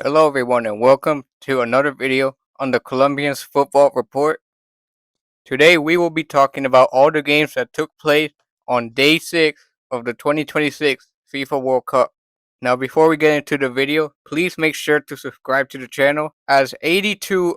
Hello everyone and welcome to another video on the Colombians Football Report. Today we will be talking about all the games that took place on day 6 of the 2026 FIFA World Cup. Now before we get into the video, please make sure to subscribe to the channel as 82%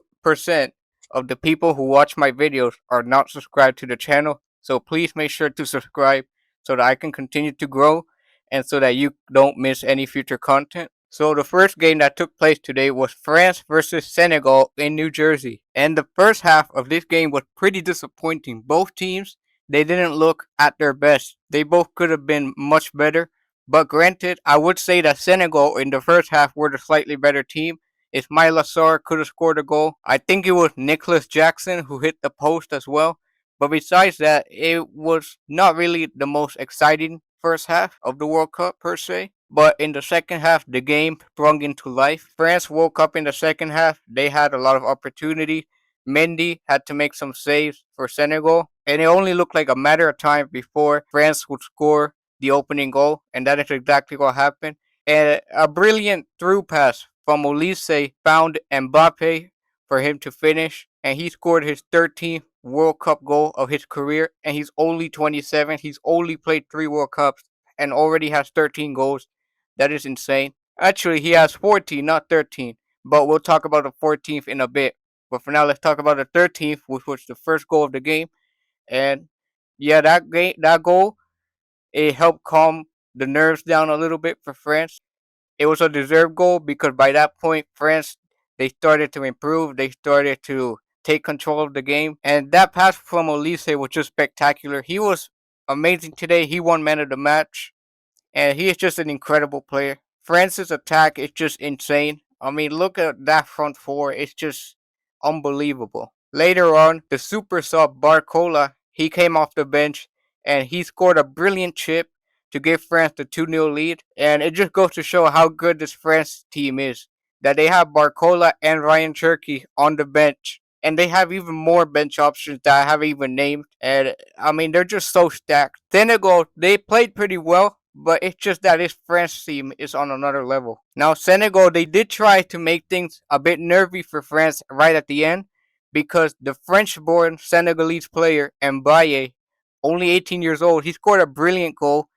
of the people who watch my videos are not subscribed to the channel. So please make sure to subscribe so that I can continue to grow and so that you don't miss any future content. So the first game that took place today was France versus Senegal in New Jersey. And the first half of this game was pretty disappointing. Both teams, they didn't look at their best. They both could have been much better. But granted, I would say that Senegal in the first half were the slightly better team. Ismail Assar could have scored a goal. I think it was Nicholas Jackson who hit the post as well. But besides that, it was not really the most exciting first half of the World Cup per se. But in the second half, the game sprung into life. France woke up in the second half. They had a lot of opportunity. Mendy had to make some saves for Senegal, and it only looked like a matter of time before France would score the opening goal, and that is exactly what happened. And a brilliant through pass from Olise found Mbappe for him to finish, and he scored his 13th World Cup goal of his career, and he's only 27. He's only played 3 World Cups and already has 13 goals. That is insane. Actually, he has 14, not 13. But we'll talk about the 14th in a bit. But for now, let's talk about the 13th, which was the first goal of the game. And yeah, that goal, it helped calm the nerves down a little bit for France. It was a deserved goal because by that point, France, they started to improve. They started to take control of the game. And that pass from Olise was just spectacular. He was amazing today. He won man of the match, and he is just an incredible player. France's attack is just insane. I mean, look at that front four. It's just unbelievable. Later on, the super sub Barcola, he came off the bench and he scored a brilliant chip to give France the 2-0 lead. And it just goes to show how good this France team is. That they have Barcola and Ryan Cherky on the bench. And they have even more bench options that I haven't even named. And I mean, they're just so stacked. Senegal, they played pretty well, but it's just that this France team is on another level. Now, Senegal, they did try to make things a bit nervy for France right at the end because the French-born Senegalese player, Mbaye, only 18 years old, he scored a brilliant goal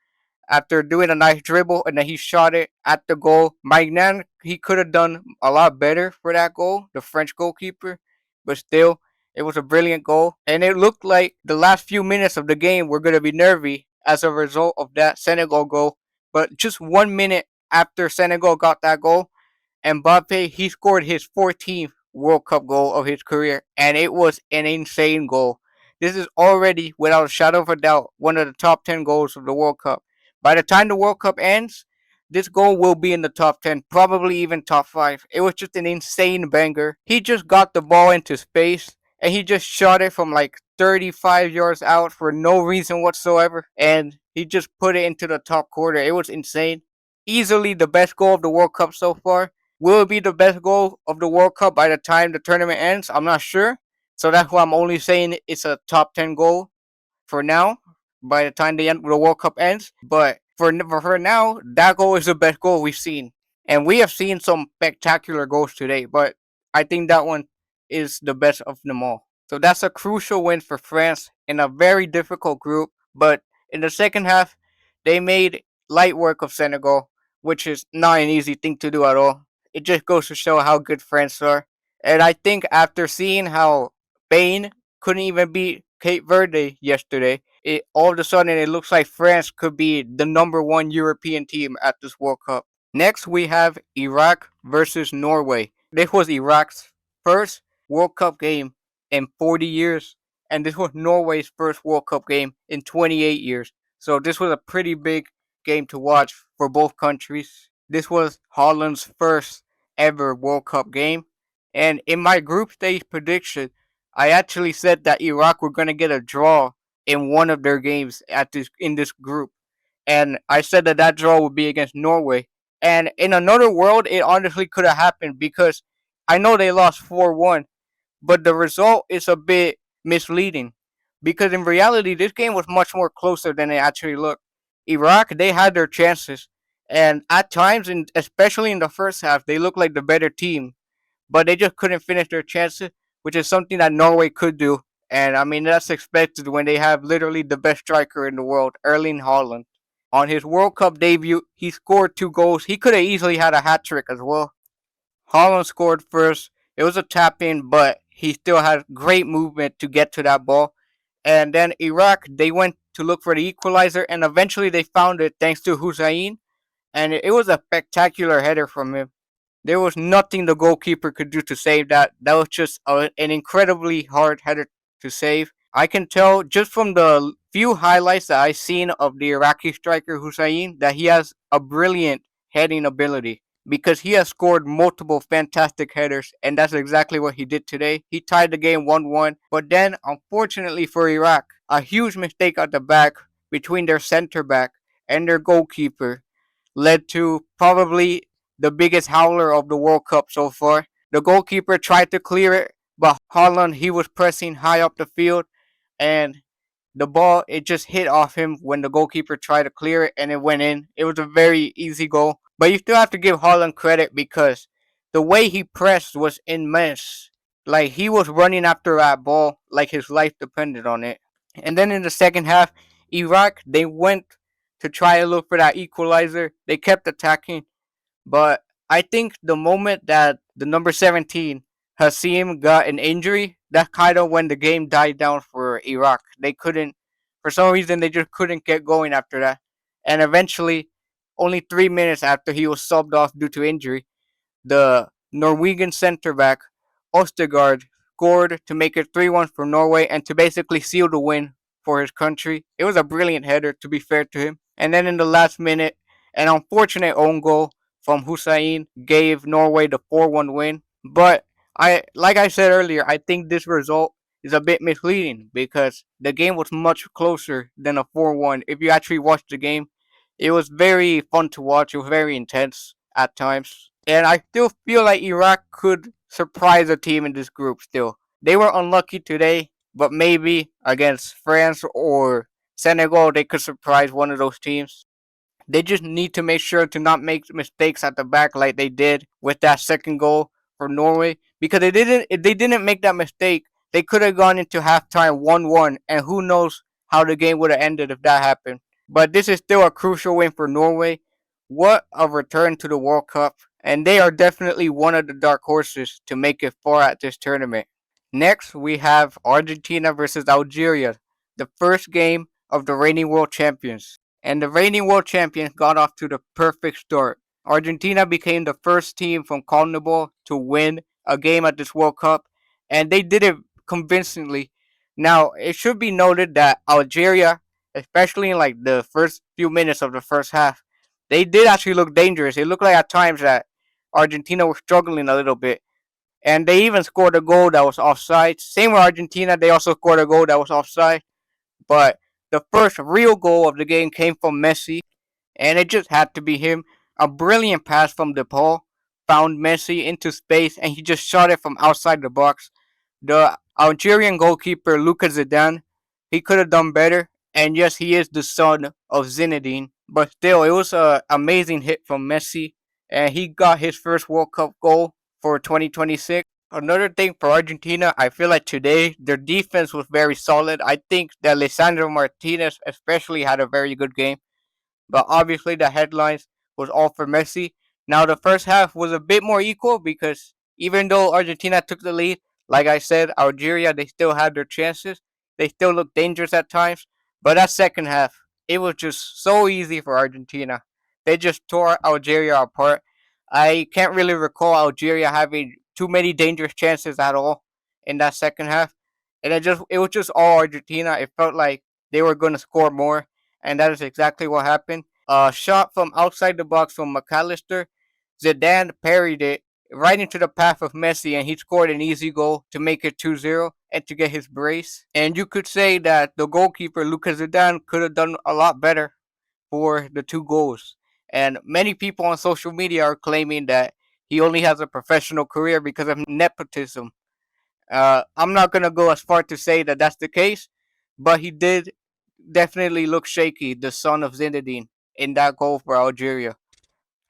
after doing a nice dribble and then he shot it at the goal. Magnan, he could have done a lot better for that goal, the French goalkeeper, but still, it was a brilliant goal. And it looked like the last few minutes of the game were going to be nervy as a result of that Senegal goal. But just 1 minute after Senegal got that goal, Mbappe, he scored his 14th World Cup goal of his career, and it was an insane goal. This is already, without a shadow of a doubt, one of the top 10 goals of the World Cup. By the time the World Cup ends, this goal will be in the top 10, probably even top 5. It was just an insane banger. He just got the ball into space and he just shot it from like 35 yards out for no reason whatsoever. And he just put it into the top corner. It was insane. Easily the best goal of the World Cup so far. Will it be the best goal of the World Cup by the time the tournament ends? I'm not sure. So that's why I'm only saying it's a top 10 goal for now by the time the World Cup ends. But for now, that goal is the best goal we've seen. And we have seen some spectacular goals today, but I think that one is the best of them all. So that's a crucial win for France in a very difficult group. But in the second half, they made light work of Senegal, which is not an easy thing to do at all. It just goes to show how good France are. And I think after seeing how Spain couldn't even beat Cape Verde yesterday, all of a sudden it looks like France could be the number 1 European team at this World Cup. Next, we have Iraq versus Norway. This was Iraq's first World Cup game in 40 years, and this was Norway's first World Cup game in 28 years. So this was a pretty big game to watch for both countries. This was Holland's first ever World Cup game, and in my group stage prediction, I actually said that Iraq were going to get a draw in one of their games in this group, and I said that that draw would be against Norway. And in another world, it honestly could have happened because I know they lost 4-1, but the result is a bit misleading because in reality, this game was much more closer than it actually looked. Iraq, they had their chances, And at times, and especially in the first half, they looked like the better team, but they just couldn't finish their chances, which is something that Norway could do. And I mean, that's expected when they have literally the best striker in the world, Erling Haaland. On his World Cup debut, he scored 2 goals. He could have easily had a hat trick as well. Haaland scored first. It was a tap in, but he still had great movement to get to that ball. And then Iraq, they went to look for the equalizer, and eventually they found it thanks to Hussein. And it was a spectacular header from him. There was nothing the goalkeeper could do to save that. That was just an incredibly hard header to save. I can tell just from the few highlights that I've seen of the Iraqi striker Hussein that he has a brilliant heading ability because he has scored multiple fantastic headers, and that's exactly what he did today. He tied the game 1-1, but then, unfortunately for Iraq, a huge mistake at the back between their center back and their goalkeeper led to probably the biggest howler of the World Cup so far. The goalkeeper tried to clear it, but Haaland, he was pressing high up the field, and the ball, it just hit off him when the goalkeeper tried to clear it, and it went in. It was a very easy goal, but you still have to give Haaland credit because the way he pressed was immense. Like, he was running after that ball like his life depended on it. And then in the second half, Iraq, they went to try to look for that equalizer. They kept attacking, but I think the moment that the number 17, Hassim, got an injury, that kind of when the game died down for Iraq. They couldn't, for some reason, they just couldn't get going after that. And eventually, only 3 minutes after he was subbed off due to injury, the Norwegian center back Ostergaard scored to make it 3-1 for Norway and to basically seal the win for his country. It was a brilliant header, to be fair to him. And then in the last minute, an unfortunate own goal from Hussein gave Norway the 4-1 win. But like I said earlier, I think this result is a bit misleading because the game was much closer than a 4-1. If you actually watched the game, it was very fun to watch. It was very intense at times. And I still feel like Iraq could surprise a team in this group still. They were unlucky today, but maybe against France or Senegal, they could surprise one of those teams. They just need to make sure to not make mistakes at the back like they did with that second goal for Norway. Because if they didn't make that mistake, they could have gone into halftime 1-1, and who knows how the game would have ended if that happened. But this is still a crucial win for Norway. What a return to the World Cup. And they are definitely one of the dark horses to make it far at this tournament. Next, we have Argentina versus Algeria, the first game of the reigning world champions. And the reigning world champions got off to the perfect start. Argentina became the first team from CONMEBOL to win a game at this World Cup, and they did it convincingly. Now, it should be noted that Algeria, especially in like the first few minutes of the first half, they did actually look dangerous. It looked like at times that Argentina was struggling a little bit. And they even scored a goal that was offside. Same with Argentina, they also scored a goal that was offside. But the first real goal of the game came from Messi, and it just had to be him. A brilliant pass from DePaul found Messi into space, and he just shot it from outside the box. The Algerian goalkeeper Lucas Zidane, he could have done better. And yes, he is the son of Zinedine, but still, it was an amazing hit from Messi, and he got his first World Cup goal for 2026. Another thing for Argentina, I feel like today their defense was very solid. I think that Lisandro Martinez especially had a very good game, but obviously the headlines was all for Messi. Now the first half was a bit more equal because even though Argentina took the lead, like I said, Algeria, they still had their chances. They still looked dangerous at times, but that second half, it was just so easy for Argentina. They just tore Algeria apart. I can't really recall Algeria having too many dangerous chances at all in that second half. And it was just all Argentina. It felt like they were going to score more, and that is exactly what happened. A shot from outside the box from McAllister. Zidane parried it right into the path of Messi, and he scored an easy goal to make it 2-0 and to get his brace. And you could say that the goalkeeper, Lucas Zidane, could have done a lot better for the 2 goals. And many people on social media are claiming that he only has a professional career because of nepotism. I'm not going to go as far to say that that's the case, but he did definitely look shaky, the son of Zinedine, in that goal for Algeria.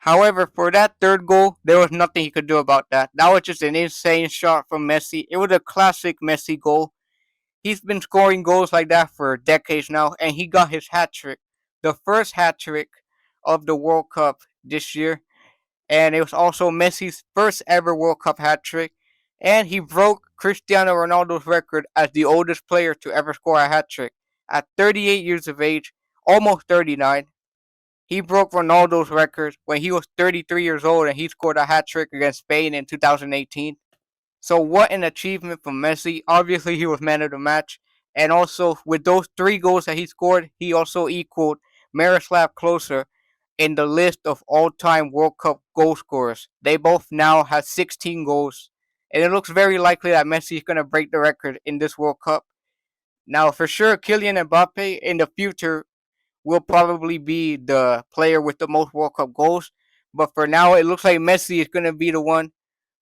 However, for that third goal, there was nothing he could do about that. That was just an insane shot from Messi. It was a classic Messi goal. He's been scoring goals like that for decades now, and he got his hat trick, the first hat trick of the World Cup this year, and it was also Messi's first ever World Cup hat trick, and he broke Cristiano Ronaldo's record as the oldest player to ever score a hat trick at 38 years of age, almost 39. He broke Ronaldo's record when he was 33 years old, and he scored a hat trick against Spain in 2018. So what an achievement from Messi. Obviously, he was man of the match. And also, with those 3 goals that he scored, he also equaled Miroslav Klose in the list of all-time World Cup goal scorers. They both now have 16 goals. And it looks very likely that Messi is going to break the record in this World Cup. Now, for sure, Kylian Mbappe in the future will probably be the player with the most World Cup goals. But for now, it looks like Messi is going to be the one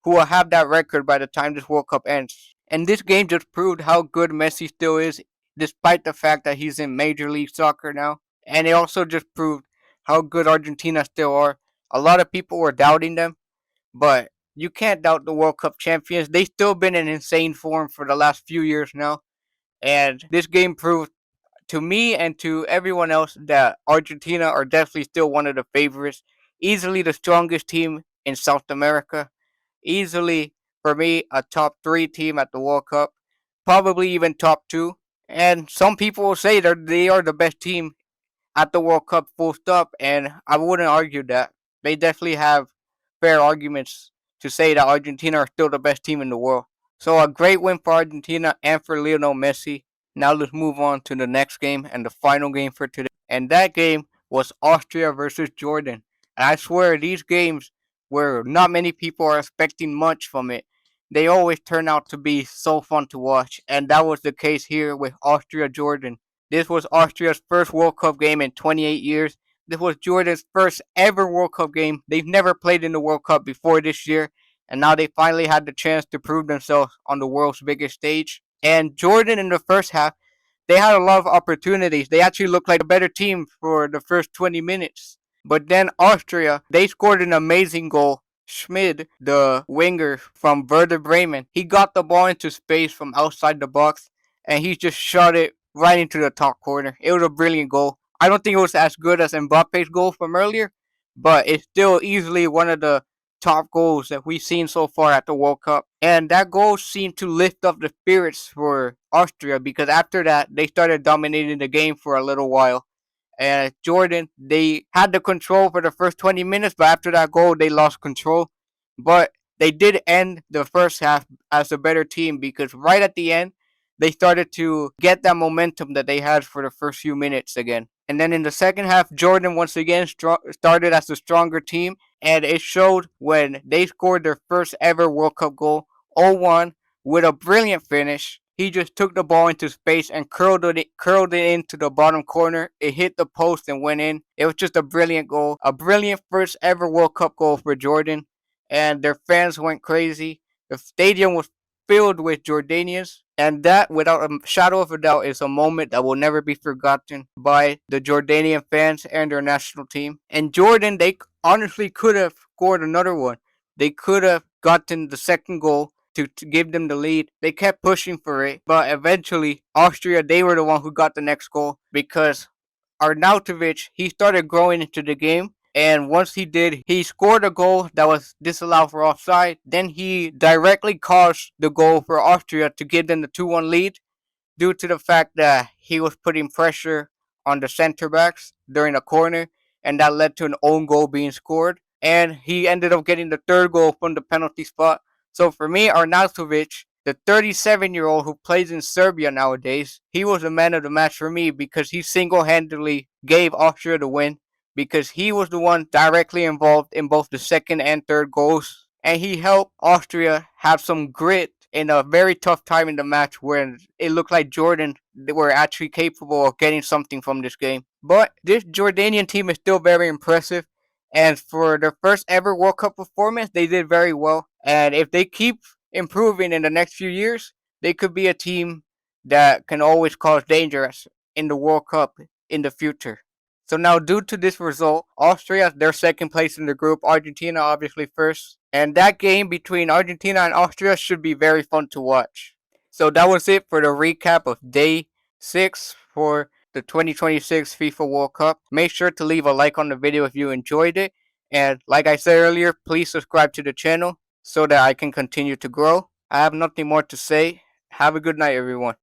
who will have that record by the time this World Cup ends. And this game just proved how good Messi still is, despite the fact that he's in Major League Soccer now. And it also just proved how good Argentina still are. A lot of people were doubting them, but you can't doubt the World Cup champions. They've still been in insane form for the last few years now. And this game proved to me and to everyone else that Argentina are definitely still one of the favorites. Easily the strongest team in South America. Easily, for me, a top 3 team at the World Cup. Probably even top 2. And some people will say that they are the best team at the World Cup full stop. And I wouldn't argue that. They definitely have fair arguments to say that Argentina are still the best team in the world. So a great win for Argentina and for Lionel Messi. Now let's move on to the next game and the final game for today. And that game was Austria versus Jordan. And I swear these games where not many people are expecting much from it, they always turn out to be so fun to watch. And that was the case here with Austria Jordan. This was Austria's first World Cup game in 28 years. This was Jordan's first ever World Cup game. They've never played in the World Cup before this year, and now they finally had the chance to prove themselves on the world's biggest stage. And Jordan in the first half, they had a lot of opportunities. They actually looked like a better team for the first 20 minutes. But then Austria, they scored an amazing goal. Schmid, the winger from Werder Bremen, he got the ball into space from outside the box, and he just shot it right into the top corner. It was a brilliant goal. I don't think it was as good as Mbappe's goal from earlier, but it's still easily one of the top goals that we've seen so far at the World Cup. And that goal seemed to lift up the spirits for Austria because after that, they started dominating the game for a little while. And Jordan, they had the control for the first 20 minutes, but after that goal, they lost control. But they did end the first half as a better team because right at the end, they started to get that momentum that they had for the first few minutes again. And then in the second half, Jordan once again started as the stronger team, and it showed when they scored their first ever World Cup goal, 0-1, with a brilliant finish. He just took the ball into space and curled it into the bottom corner. It hit the post and went in. It was just a brilliant goal, a brilliant first ever World Cup goal for Jordan, and their fans went crazy. The stadium was filled with Jordanians, and that, without a shadow of a doubt, is a moment that will never be forgotten by the Jordanian fans and their national team. And Jordan, they honestly could have scored another one. They could have gotten the second goal to give them the lead. They kept pushing for it, but eventually Austria, they were the one who got the next goal because Arnautovic, he started growing into the game. And once he did, he scored a goal that was disallowed for offside. Then he directly caused the goal for Austria to give them the 2-1 lead due to the fact that he was putting pressure on the center backs during a corner, and that led to an own goal being scored. And he ended up getting the third goal from the penalty spot. So for me, Arnautovic, the 37-year-old who plays in Serbia nowadays, he was the man of the match for me because he single-handedly gave Austria the win because he was the one directly involved in both the second and third goals. And he helped Austria have some grit in a very tough time in the match where it looked like Jordan were actually capable of getting something from this game. But this Jordanian team is still very impressive. And for their first ever World Cup performance, they did very well. And if they keep improving in the next few years, they could be a team that can always cause danger in the World Cup in the future. So now, due to this result, Austria, they're second place in the group, Argentina obviously first, and that game between Argentina and Austria should be very fun to watch. So that was it for the recap of day 6 for the 2026 FIFA World Cup. Make sure to leave a like on the video if you enjoyed it, and like I said earlier, please subscribe to the channel so that I can continue to grow. I have nothing more to say. Have a good night, everyone.